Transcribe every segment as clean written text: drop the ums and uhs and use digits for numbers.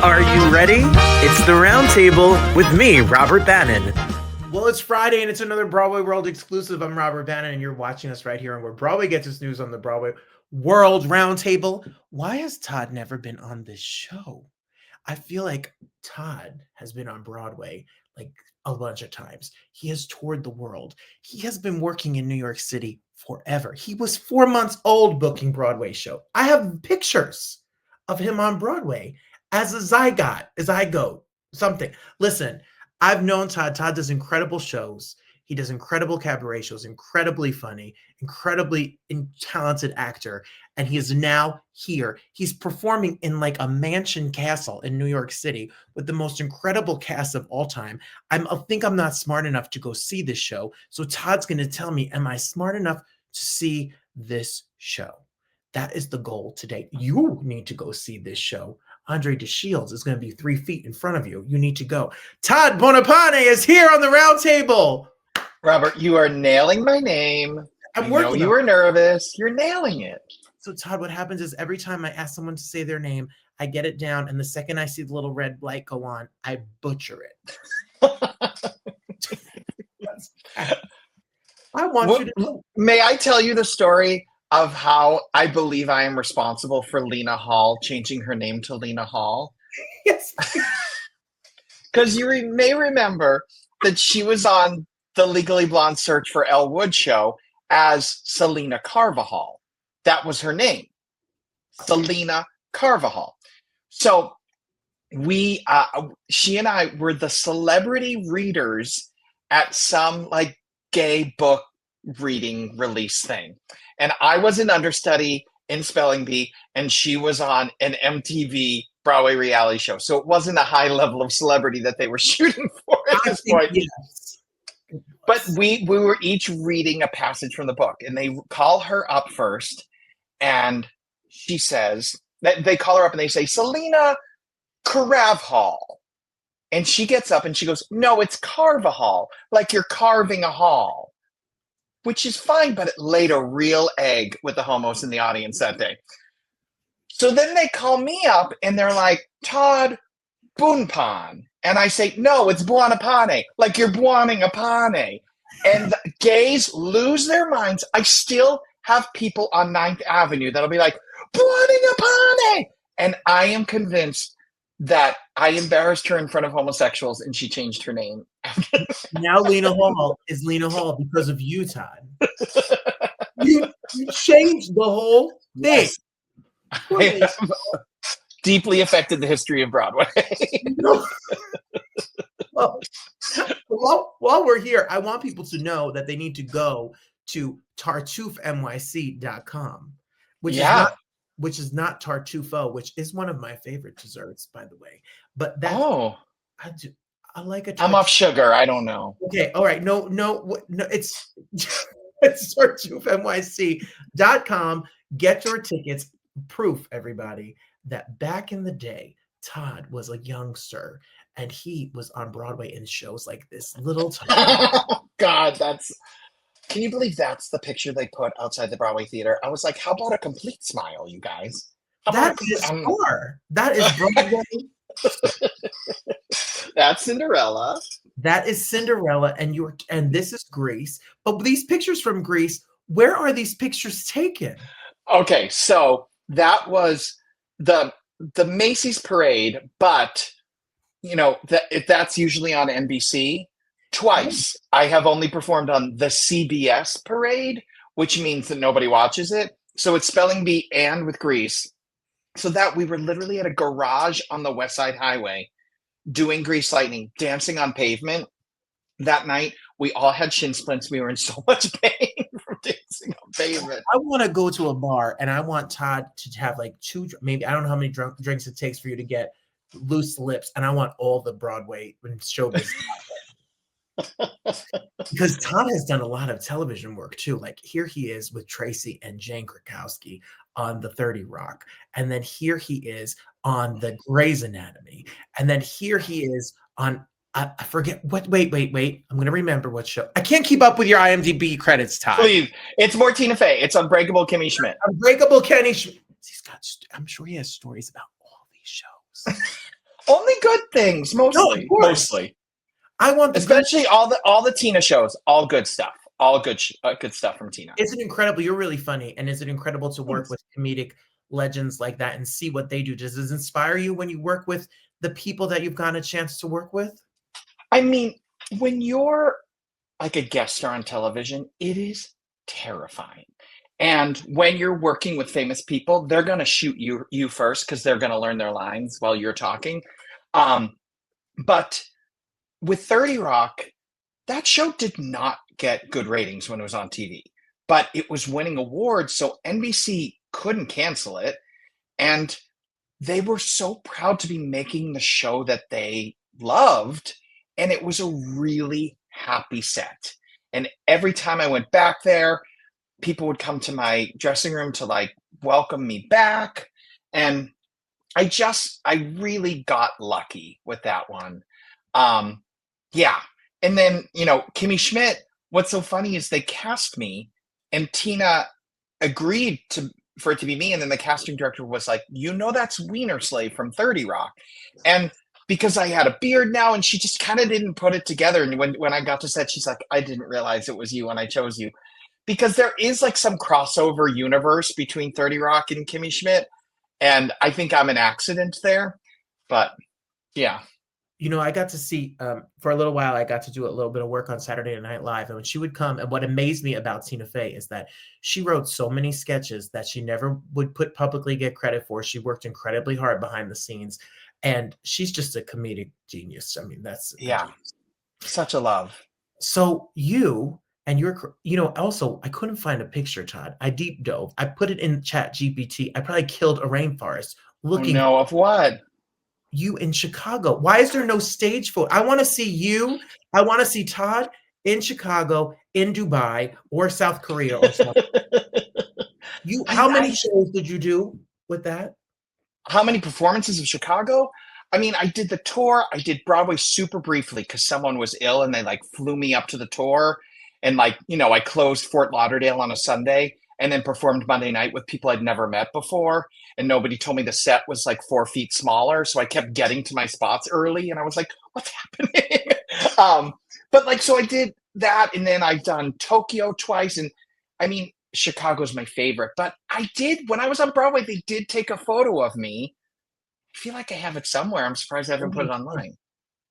Are you ready? It's the Roundtable with me, Robert Bannon. Well, it's Friday and it's another Broadway World exclusive. I'm Robert Bannon and you're watching us right here on Where Broadway Gets Its News on the Broadway World Roundtable. Why has Todd never been on this show? I feel like Todd has been on Broadway like a bunch of times. He has toured the world. He has been working in New York City forever. He was 4 months old booking Broadway show. I have pictures of him on Broadway as a zygote, something. Listen, I've known Todd. Todd does incredible shows. He does incredible cabaret shows, incredibly funny, incredibly talented actor. And he is now here. He's performing in like a mansion castle in New York City with the most incredible cast of all time. I think I'm not smart enough to go see this show. So Todd's going to tell me, am I smart enough to see this show? That is the goal today. You need to go see this show. André De Shields is going to be 3 feet in front of you. You need to go. Todd Buonopane is here on the Roundtable. Robert, you are nailing my name. I'm working. You were nervous. You're nailing it. So, Todd, what happens is every time I ask someone to say their name, I get it down, and the second I see the little red light go on, I butcher it. I want you to know. May I tell you the story of how I believe I am responsible for Lena Hall changing her name to Lena Hall? Yes. Because you may remember that she was on the Legally Blonde Search for Elle Wood show as Selena Carvajal. That was her name, Selena Carvajal. So she and I were the celebrity readers at some like gay book reading release thing. And I was an understudy in Spelling Bee, and she was on an MTV Broadway reality show. So it wasn't a high level of celebrity that they were shooting for at this point. Yes. But we were each reading a passage from the book, and they call her up first, and she says, they call her up and they say, Selena Carvajal. And she gets up and she goes, no, it's Carvajal, like you're carving a hall. Which is fine, but it laid a real egg with the homos in the audience that day. So then they call me up and they're like, Todd Buonopane. And I say, no, it's Buonopane, like you're buoning a pane. And the gays lose their minds. I still have people on 9th Avenue that'll be like, buoning a pane. And I am convinced that I embarrassed her in front of homosexuals and she changed her name. Now Lena Hall is Lena Hall because of you, Todd. You changed the whole thing. Yes. I have deeply affected the history of Broadway. Well, while we're here, I want people to know that they need to go to tartuffenyc.com, which is not Tartuffe, which is one of my favorite desserts, by the way. But that's I like a. I'm off sugar. I don't know. Okay, all right. No. It's it's tartuffenyc.com. Get your tickets. Proof, everybody, that back in the day, Todd was a youngster and he was on Broadway in shows like this. Little Todd. God, can you believe that's the picture they put outside the Broadway Theater? I was like, how about a complete smile, you guys? That is score. That is Broadway. That's Cinderella. That is Cinderella, and this is Grease. But these pictures from Grease, where are these pictures taken? Okay, so that was the Macy's parade, but that's usually on NBC. Twice I have only performed on the CBS parade, which means that nobody watches it. So it's Spelling Bee and with Grease. So that we were literally at a garage on the West Side Highway doing Grease Lightning, dancing on pavement. That night, we all had shin splints. We were in so much pain from dancing on pavement. I want to go to a bar and I want Todd to have like maybe I don't know how many drinks it takes for you to get loose lips, and I want all the Broadway and showbiz. Because Todd has done a lot of television work too. Like here he is with Tracy and Jane Krakowski on the 30 Rock. And then here he is on the Grey's Anatomy. And then here he is on, I forget what, wait. I'm going to remember what show. I can't keep up with your IMDb credits, Todd. Please. It's more Tina Fey. It's Unbreakable Kimmy Schmidt. Unbreakable Kenny Schmidt. I'm sure he has stories about all these shows. Only good things, mostly. No, Mostly. I want the especially all the Tina shows, all good stuff. All good stuff from Tina. Is it incredible? You're really funny, and is it incredible to work with comedic legends like that and see what they do? Does it inspire you when you work with the people that you've gotten a chance to work with? I mean, when you're like a guest star on television, it is terrifying. And when you're working with famous people, they're going to shoot you first because they're going to learn their lines while you're talking. But with 30 Rock, that show did not get good ratings when it was on TV, but it was winning awards, so NBC couldn't cancel it. And they were so proud to be making the show that they loved. And it was a really happy set. And every time I went back there, people would come to my dressing room to like welcome me back. And I really got lucky with that one. Yeah. And then, Kimmy Schmidt, what's so funny is they cast me and Tina agreed for it to be me. And then the casting director was like, that's Wiener Slave from 30 Rock. And because I had a beard now, and she just kind of didn't put it together. And when I got to set, she's like, I didn't realize it was you and I chose you. Because there is like some crossover universe between 30 Rock and Kimmy Schmidt. And I think I'm an accident there. But yeah. I got to see, for a little while, I got to do a little bit of work on Saturday Night Live. And when she would come, and what amazed me about Tina Fey is that she wrote so many sketches that she never would publicly get credit for. She worked incredibly hard behind the scenes. And she's just a comedic genius. I mean, that's such a love. So you and your, also, I couldn't find a picture, Todd. I deep dove. I put it in Chat GPT. I probably killed a rainforest looking. Oh, no, of what? You in Chicago. Why is there no stage photo? I want to see you. I want to see Todd in Chicago, in Dubai, or South Korea or something. How many shows did you do with that? How many performances of Chicago? I mean, I did the tour. I did Broadway super briefly because someone was ill and they like flew me up to the tour. And I closed Fort Lauderdale on a Sunday and then performed Monday night with people I'd never met before. And nobody told me the set was like 4 feet smaller. So I kept getting to my spots early and I was like, what's happening? So I did that. And then I've done Tokyo twice. And I mean, Chicago's my favorite, but when I was on Broadway, they did take a photo of me. I feel like I have it somewhere. I'm surprised I haven't put it online.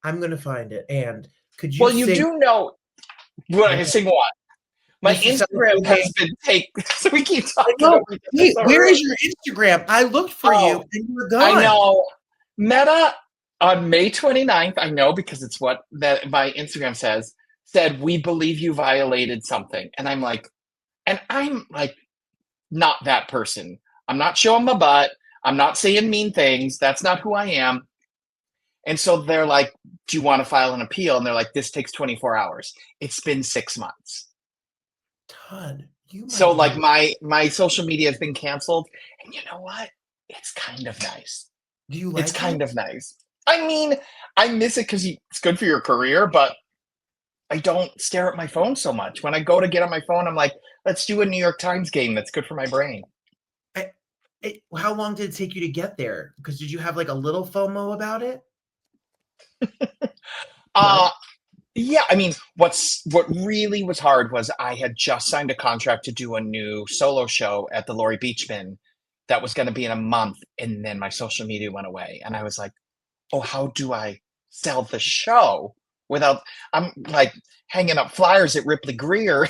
I'm going to find it. And could you do know what I sing what? My Instagram has been taken, so we keep talking. Where is your Instagram? I looked for you and you were gone. I know. Meta on May 29th, I know because it's what that my Instagram said, we believe you violated something. And I'm like, not that person. I'm not showing my butt. I'm not saying mean things. That's not who I am. And so they're like, do you want to file an appeal? And they're like, this takes 24 hours. It's been 6 months. Todd, so like my social media has been canceled. And you know what? It's kind of nice. Do you like It's kind of nice. I mean, I miss it because it's good for your career, but I don't stare at my phone so much. When I go to get on my phone, I'm like, let's do a New York Times game. That's good for my brain. How long did it take you to get there? Because did you have like a little FOMO about it? Yeah. I mean, what really was hard was I had just signed a contract to do a new solo show at the Laurie Beachman that was going to be in a month. And then my social media went away. And I was like, oh, how do I sell the show without, I'm like hanging up flyers at Ripley Greer.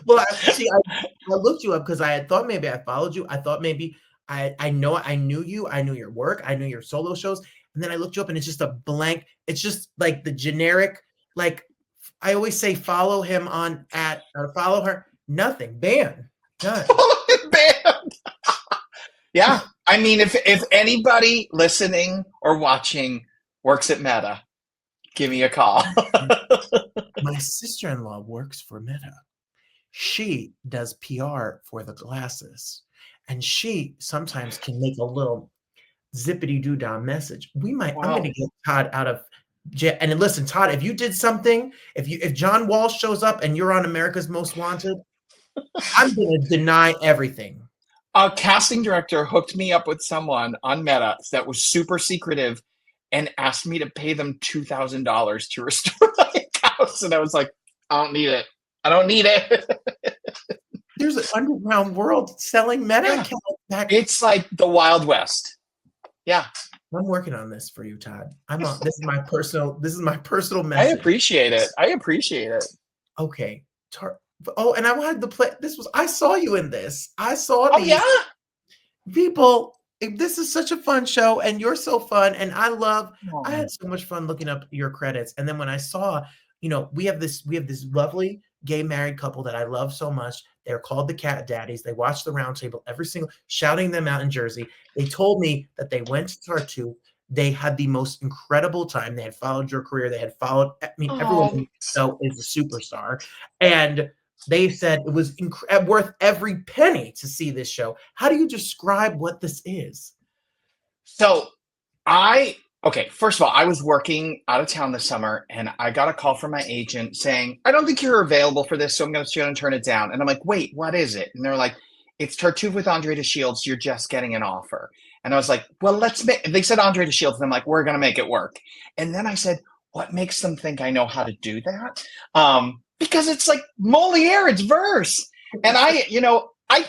Well, I looked you up because I had thought maybe I followed you. I thought maybe I knew you. I knew your work. I knew your solo shows. And then I looked you up and it's just a blank. It's just like the generic, like I always say, follow him or follow her. Nothing. Ban. Done. Banned. Yeah. I mean, if anybody listening or watching works at Meta, give me a call. My sister-in-law works for Meta. She does PR for the glasses. And she sometimes can make a little zippity-doo-dah message. I'm going to get Todd out of jail. And listen, Todd, if you did something, if John Walsh shows up and you're on America's Most Wanted, I'm going to deny everything. A casting director hooked me up with someone on Meta that was super secretive and asked me to pay them $2,000 to restore my house. And I was like, I don't need it. I don't need it. There's an underground world selling meta Yeah. accounts. It's like the Wild West. Yeah. I'm working on this for you, Todd. This is my personal I message. appreciate it. Okay. And I wanted to play. I saw you in this. I saw Oh, these yeah. people. This is such a fun show, and you're so fun. And I had so much fun looking up your credits. And then when I saw, we have this lovely gay married couple that I love so much. They're called the Cat Daddies. They watch the Roundtable shouting them out in Jersey. They told me that they went to Tartuffe. They had the most incredible time. They had followed your career. They had followed, everyone you know is a superstar. And they said it was worth every penny to see this show. How do you describe what this is? So first of all, I was working out of town this summer and I got a call from my agent saying, I don't think you're available for this, so I'm going to turn it down. And I'm like, wait, what is it? And they're like, it's Tartuffe with André De Shields. You're just getting an offer. And I was like, well, they said André De Shields. And I'm like, we're going to make it work. And then I said, what makes them think I know how to do that? Because it's like Molière, it's verse. And I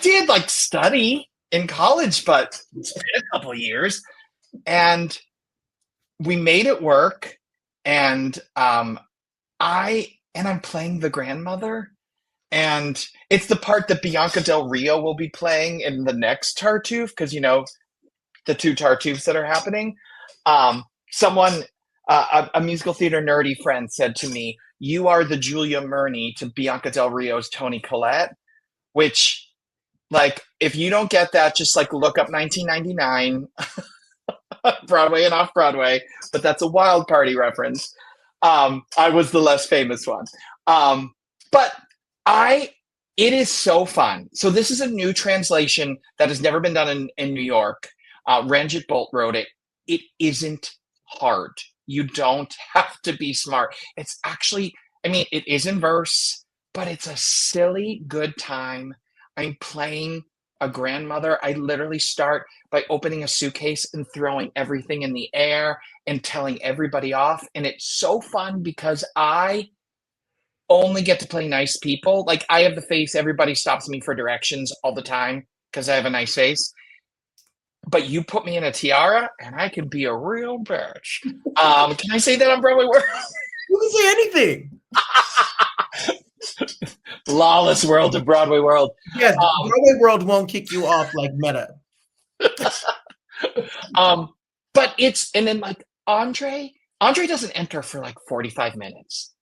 did like study in college, but it's been a couple of years. And we made it work. And I'm playing the grandmother. And it's the part that Bianca Del Rio will be playing in the next Tartuffe, because the two Tartuffes that are happening. Someone, a musical theater nerdy friend, said to me, "You are the Julia Murney to Bianca Del Rio's Toni Collette," which, like, if you don't get that, just like look up 1999, Broadway and Off-Broadway. But that's a Wild Party reference. I was the less famous one, but it is so fun. So this is a new translation that has never been done in New York. Ranjit Bolt wrote it. It isn't hard. You don't have to be smart. It's actually, it is in verse, but it's a silly good time. I'm playing a grandmother. I literally start by opening a suitcase and throwing everything in the air and telling everybody off. And it's so fun because I only get to play nice people. Like, I have the face, everybody stops me for directions all the time because I have a nice face. But you put me in a tiara and I can be a real bitch. Can I say that on Broadway World? You can say anything. Lawless world of Broadway World. Yes, Broadway World won't kick you off like Meta. But and then like Andre doesn't enter for like 45 minutes.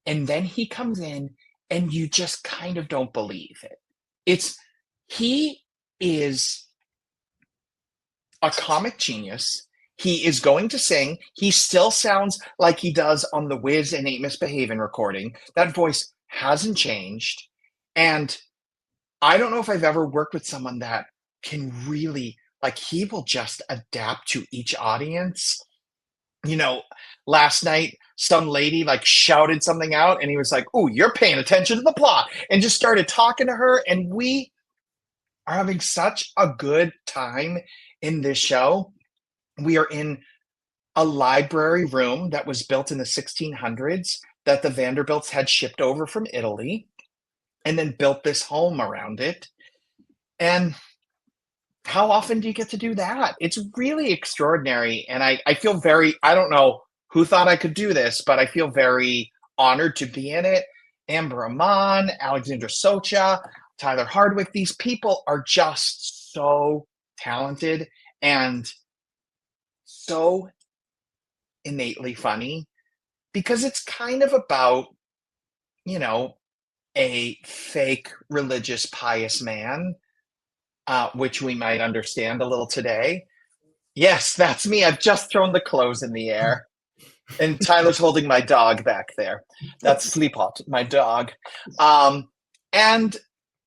And then he comes in and you just kind of don't believe it. He is a comic genius. He is going to sing. He still sounds like he does on the Wiz and Ain't Misbehavin' recording. That voice hasn't changed. And I don't know if I've ever worked with someone that can really, like, he will just adapt to each audience. Last night, some lady like shouted something out and he was like, "Oh, you're paying attention to the plot," and just started talking to her. And we are having such a good time in this show. We are in a library room that was built in the 1600s that the Vanderbilts had shipped over from Italy and then built this home around it. And how often do you get to do that? It's really extraordinary. And I feel I don't know who thought I could do this, but I feel very honored to be in it. Amber Amon, Alexandra Socha, Tyler Hardwick, these people are just so talented and so innately funny, because it's kind of about, a fake religious pious man, which we might understand a little today. Yes, that's me. I've just thrown the clothes in the air. And Tyler's holding my dog back there. That's Sleephot, my dog. And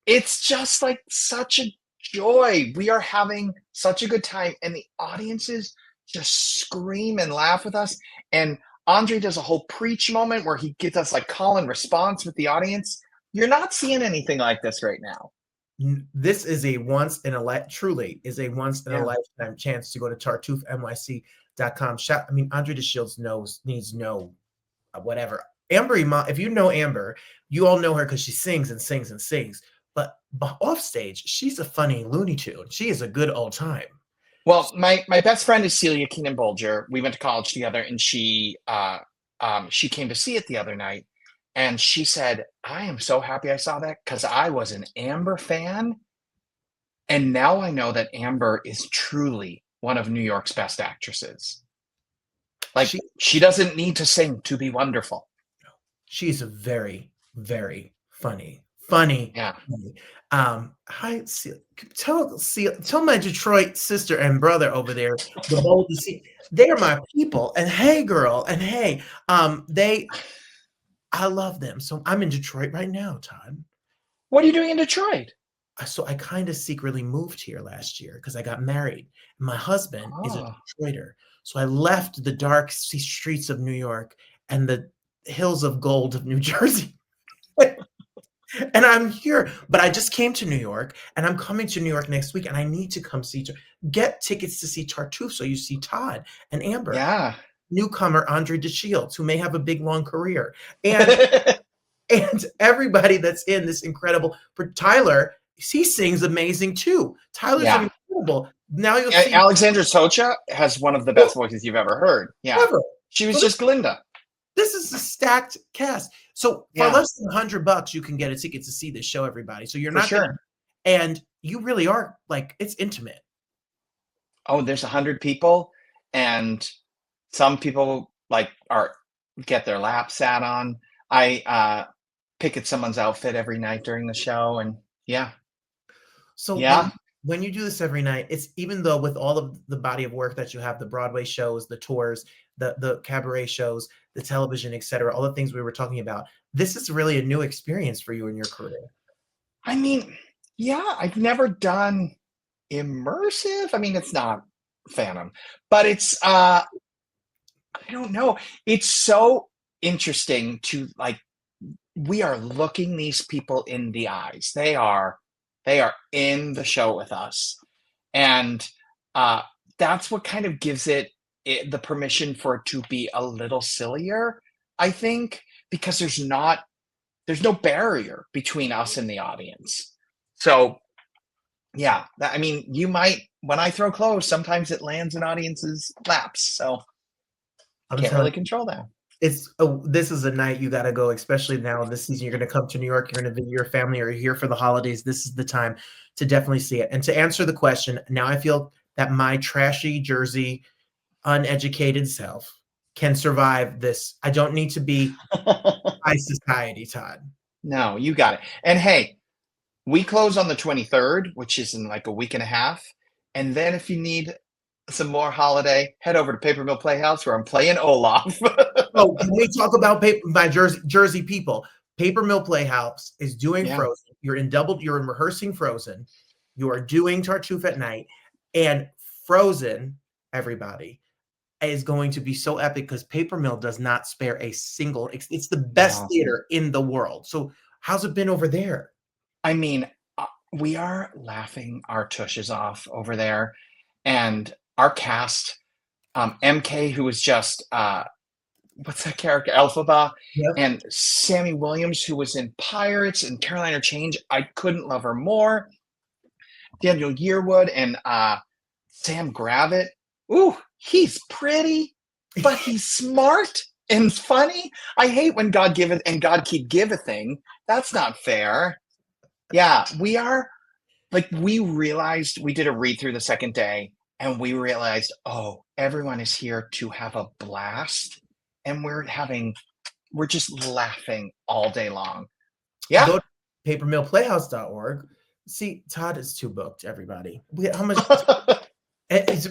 it's just like such a joy. We are having such a good time. And the audiences just scream and laugh with us. And Andre does a whole preach moment where he gets us like call and response with the audience. You're not seeing anything like this right now. This is a once in a truly is a once in a lifetime chance to go to tartuffenyc.com. Shop. I mean, André De Shields needs no whatever. Amber, if you know Amber, you all know her because she sings and sings and sings. But off stage, she's a funny Looney Tune. She is a good old time. Well, my best friend is Celia Keenan Bolger. We went to college together, and she came to see it the other night. And she said, I am so happy I saw that because I was an Amber fan. And now I know that Amber is truly one of New York's best actresses. Like, she doesn't need to sing to be wonderful. She's a very, very funny. Yeah. Hi, tell my Detroit sister and brother over there, the bold to see. They're my people. And hey, girl, and hey, I love them. So I'm in Detroit right now, Todd. What are you doing in Detroit? So I kind of secretly moved here last year because I got married. My husband is a Detroiter. So I left the dark streets of New York and the hills of gold of New Jersey. And I'm here, but I just came to New York, and I'm coming to New York next week, and I need to come get tickets to see Tartuffe, so you see Todd and Amber. Yeah. Newcomer André De Shields, who may have a big, long career. And and everybody that's in this incredible, for Tyler, he sings amazing too. Tyler's incredible. Now you'll see Alexandra Socha has one of the best voices you've ever heard. Yeah. Ever. She was just Glinda. This is a stacked cast. So for less than $100, you can get a ticket to see this show, everybody. So you're not sure. And you really are like, it's intimate. Oh, there's 100 people, and some people get their lap sat on. I pick at someone's outfit every night during the show, and So when you do this every night, it's even though with all of the body of work that you have, the Broadway shows, the tours, the cabaret shows, the television, etc., all the things we were talking about, this is really a new experience for you in your career. I mean, I've never done immersive. I mean, it's not Phantom, but it's I don't know. It's so interesting to we are looking these people in the eyes. They are in the show with us, and that's what kind of gives it the permission for it to be a little sillier, I think, because there's no barrier between us and the audience. So I mean, you might, when I throw clothes, sometimes it lands in audiences' laps, so I can't really control that. This is a night you got to go, especially now this season. You're going to come to New York, you're going to visit your family, or you're here for the holidays. This is the time to definitely see it. And to answer the question, now I feel that my trashy Jersey uneducated self can survive this. I don't need to be high society, Todd. No, you got it. And hey, we close on the 23rd, which is in like a week and a half. And then if you need some more holiday, head over to Paper Mill Playhouse where I'm playing Olaf. Oh, can we talk about my Jersey people? Paper Mill Playhouse is doing Frozen. You're in rehearsing Frozen. You are doing Tartuffe at night, and Frozen, everybody, is going to be so epic because Paper Mill does not spare a single. It's the best theater in the world. So how's it been over there? I mean, we are laughing our tushes off over there, and our cast, MK, who was just what's that character, Elphaba, and Sammy Williams, who was in Pirates and Carolina Change. I couldn't love her more. Daniel Yearwood and Sam Gravitt. Ooh, he's pretty, but he's smart and funny. I hate when God giveth and God keep givething. That's not fair. Yeah, we are we realized, we did a read through the second day, and we realized, everyone is here to have a blast, and we're just laughing all day long. Yeah. Go to papermillplayhouse.org. See, Todd is too booked, everybody. How much?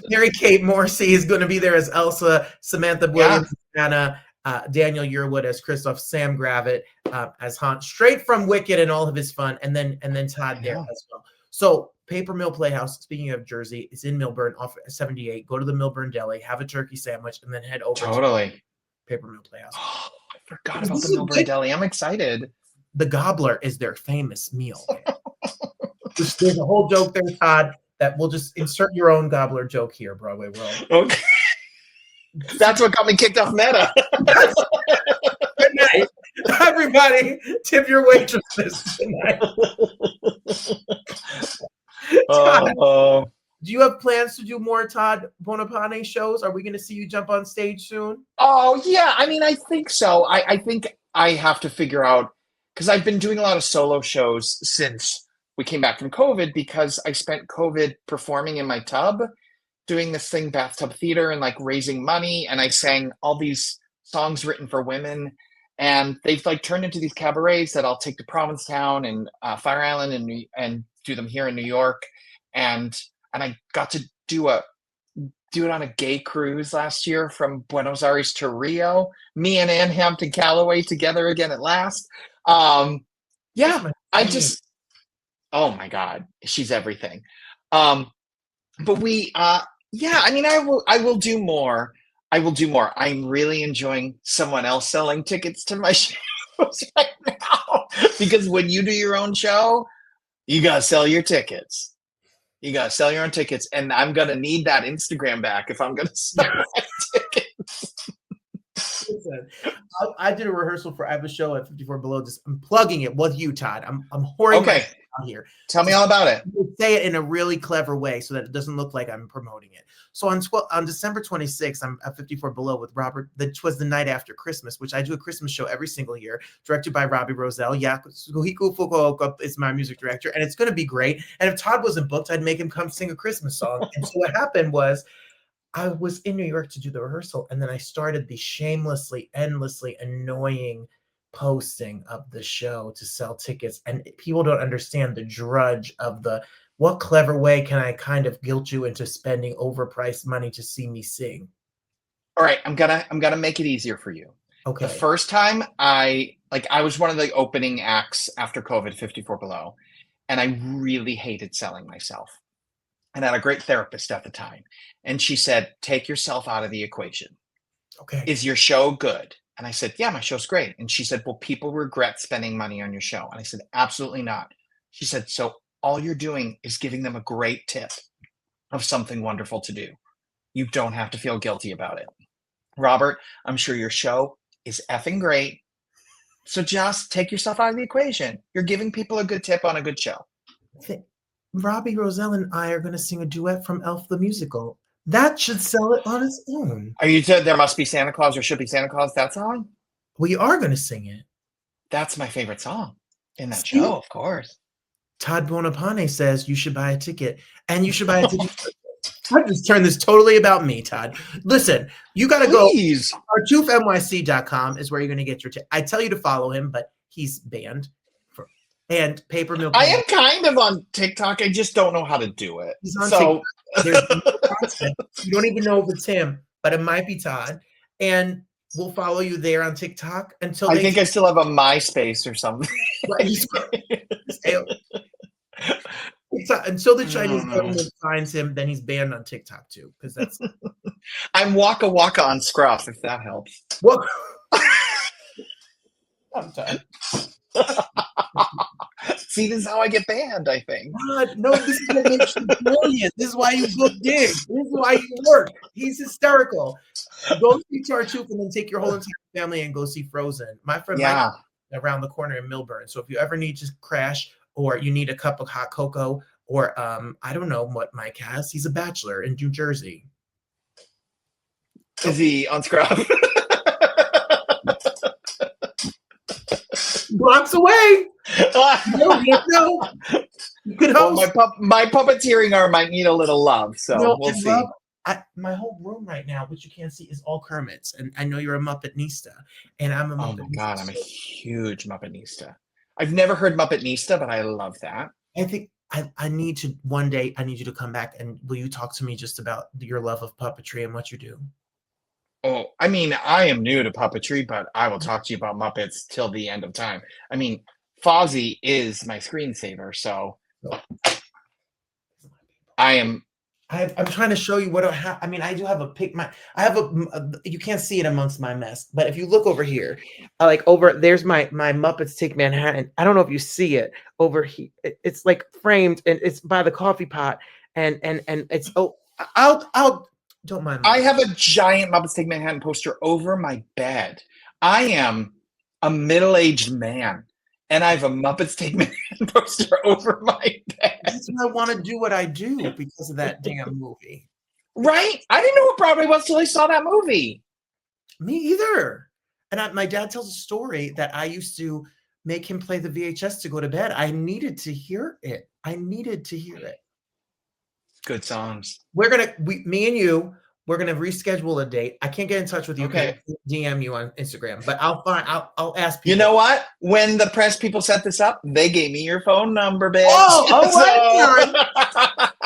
Mary Kate Morrissey is going to be there as Elsa, Samantha Williams, Anna, Daniel Yearwood as Kristoff, Sam Gravitt as Han, straight from Wicked and all of his fun, and then Todd there as well. So Paper Mill Playhouse, speaking of Jersey, is in Millburn off 78. Go to the Millburn Deli, have a turkey sandwich, and then head over to Paper Mill Playhouse. Oh, I forgot about the Millburn Deli. I'm excited. The gobbler is their famous meal. There's a whole joke there, Todd, that we'll just insert your own gobbler joke here, Broadway World. Okay. That's what got me kicked off Meta. Good night. Everybody, tip your waitresses tonight. Todd, do you have plans to do more Todd Buonopane shows? Are we going to see you jump on stage soon? Oh, yeah. I mean, I think so. I think I have to figure out, because I've been doing a lot of solo shows since we came back from COVID, because I spent COVID performing in my tub, doing this thing, bathtub theater, and like raising money. And I sang all these songs written for women. And they've like turned into these cabarets that I'll take to Provincetown and Fire Island and do them here in New York. And I got to do it on a gay cruise last year from Buenos Aires to Rio. Me and Ann Hampton Calloway together again at last. Yeah, I just, oh my God, she's everything. But we, yeah, I mean, I will do more. I will do more. I'm really enjoying someone else selling tickets to my shows right now, because when you do your own show, you got to sell your tickets. You got to sell your own tickets, and I'm going to need that Instagram back if I'm going to sell my tickets. Listen, I did a rehearsal for, I have a show at 54 Below. Just I'm plugging it with you, Todd. I'm whoring Okay. out here. Tell me all about it. Say it in a really clever way so that it doesn't look like I'm promoting it. So on December 26th, I'm at 54 Below with Robert. That was the night after Christmas, which I do a Christmas show every single year, directed by Robbie Roselle. Yeah, Suhiku Fukuoka is my music director, and it's going to be great. And if Todd wasn't booked, I'd make him come sing a Christmas song. And so what happened was, I was in New York to do the rehearsal, and then I started the shamelessly, endlessly annoying posting of the show to sell tickets. And people don't understand the drudge of what clever way can I kind of guilt you into spending overpriced money to see me sing? All right, I'm gonna make it easier for you. Okay. The first time I was one of the opening acts after COVID, 54 Below, and I really hated selling myself. And I had a great therapist at the time. And she said, take yourself out of the equation. Okay. Is your show good? And I said, yeah, my show's great. And she said, well, people regret spending money on your show. And I said, absolutely not. She said, so all you're doing is giving them a great tip of something wonderful to do. You don't have to feel guilty about it. Robert, I'm sure your show is effing great. So just take yourself out of the equation. You're giving people a good tip on a good show. Robbie Roselle and I are going to sing a duet from Elf the Musical. That should sell it on its own. Are you said There Must Be Santa Claus or Should Be Santa Claus, that song? We are going to sing it. That's my favorite song in that show, of course. Todd Buonopane says you should buy a ticket, and you should buy a ticket. I just turned this totally about me, Todd. Listen, you got to go. TartuffeNYC.com is where you're going to get your ticket. I tell you to follow him, but he's banned. And Paper Mill I am kind of on TikTok. I just don't know how to do it. He's on TikTok. There's no content. You don't even know if it's him, but it might be Todd. And we'll follow you there on TikTok until I think I still have a MySpace or something. Until the Chinese government finds him, then he's banned on TikTok too. Because that's I'm Waka Waka on Scruff, if that helps. What? I'm tired. See, this is how I get banned, I think. God, no, this is what makes you brilliant. This is why you book gigs. This is why you work. He's hysterical. Go see Tartuffe and then take your whole entire family and go see Frozen. My friend Mike around the corner in Millburn. So if you ever need to crash or you need a cup of hot cocoa or I don't know what Mike has. He's a bachelor in New Jersey. Is he on Scruff? Blocks away. No. You could host. Well, my puppeteering arm might need a little love, so we'll see. My whole room right now, which you can't see, is all Kermits, and I know you're a Muppetnista, and I'm a Muppetnista. Oh my God, I'm a huge Muppetnista. I've never heard Muppetnista, but I love that. I think I need to one day. I need you to come back, and will you talk to me just about your love of puppetry and what you do? Oh, I mean, I am new to puppetry, but I will talk to you about Muppets till the end of time. I mean, Fozzie is my screensaver, so I am I'm trying to show you what I have. I mean, I do have a pic. I have you can't see it amongst my mess, but if you look over here, there's my Muppets Take Manhattan. I don't know if you see it over here. It's like framed and it's by the coffee pot, and it's I'll don't mind. I have a giant Muppets Take Manhattan poster over my bed. I am a middle-aged man, and I have a Muppets Take Manhattan poster over my bed. That's why I want to do what I do because of that damn movie. Right? I didn't know what Broadway was till I saw that movie. Me either. And my dad tells a story that I used to make him play the VHS to go to bed. I needed to hear it. Good songs. Me and you, we're gonna reschedule a date. I can't get in touch with you. Okay. DM you on Instagram, but I'll ask people. You know what? When the press people set this up, they gave me your phone number, bitch.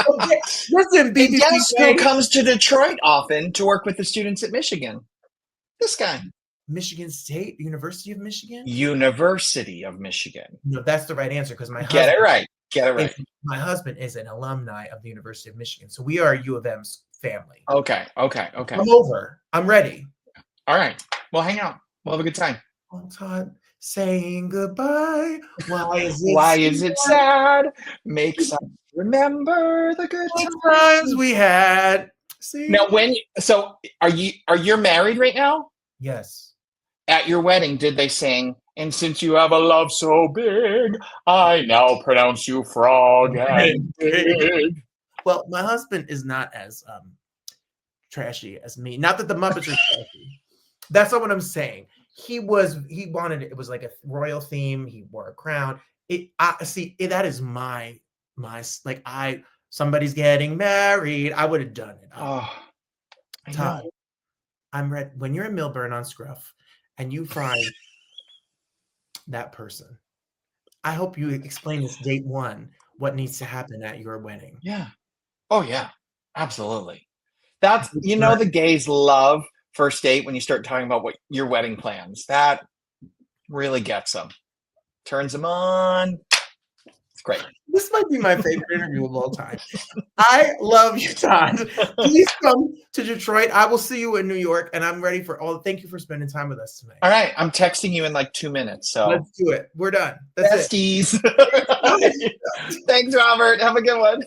Okay. Listen, BBC. Guess who comes to Detroit often to work with the students at Michigan? This guy. Michigan State, University of Michigan. University of Michigan. No, that's the right answer because Get it right. My husband is an alumni of the University of Michigan, so we are U of M's family. Okay. I'm over. I'm ready. All right. Well, hang out. We'll have a good time. Oh, Todd, saying goodbye. Why is it sad? Makes us remember the good times we had. See? Now, are you married right now? Yes. At your wedding, did they sing? And since you have a love so big, I now pronounce you frog and pig. Well, my husband is not as trashy as me. Not that the Muppets are trashy. That's not what I'm saying. He wanted it was like a royal theme. He wore a crown. That is my somebody's getting married. I would have done it. Todd, I'm ready. When you're in Millburn on Scruff and you find that person, I hope you explain this date one, what needs to happen at your wedding. Yeah. Oh, yeah. Absolutely. That's, the gays love first date when you start talking about what your wedding plans. That really gets them. Turns them on. It's great. This might be my favorite interview of all time. I love you, Todd. Please come to Detroit. I will see you in New York, and I'm ready for all. Thank you for spending time with us tonight. All right. I'm texting you in like 2 minutes. So let's do it. We're done. That's Besties. Thanks, Robert. Have a good one.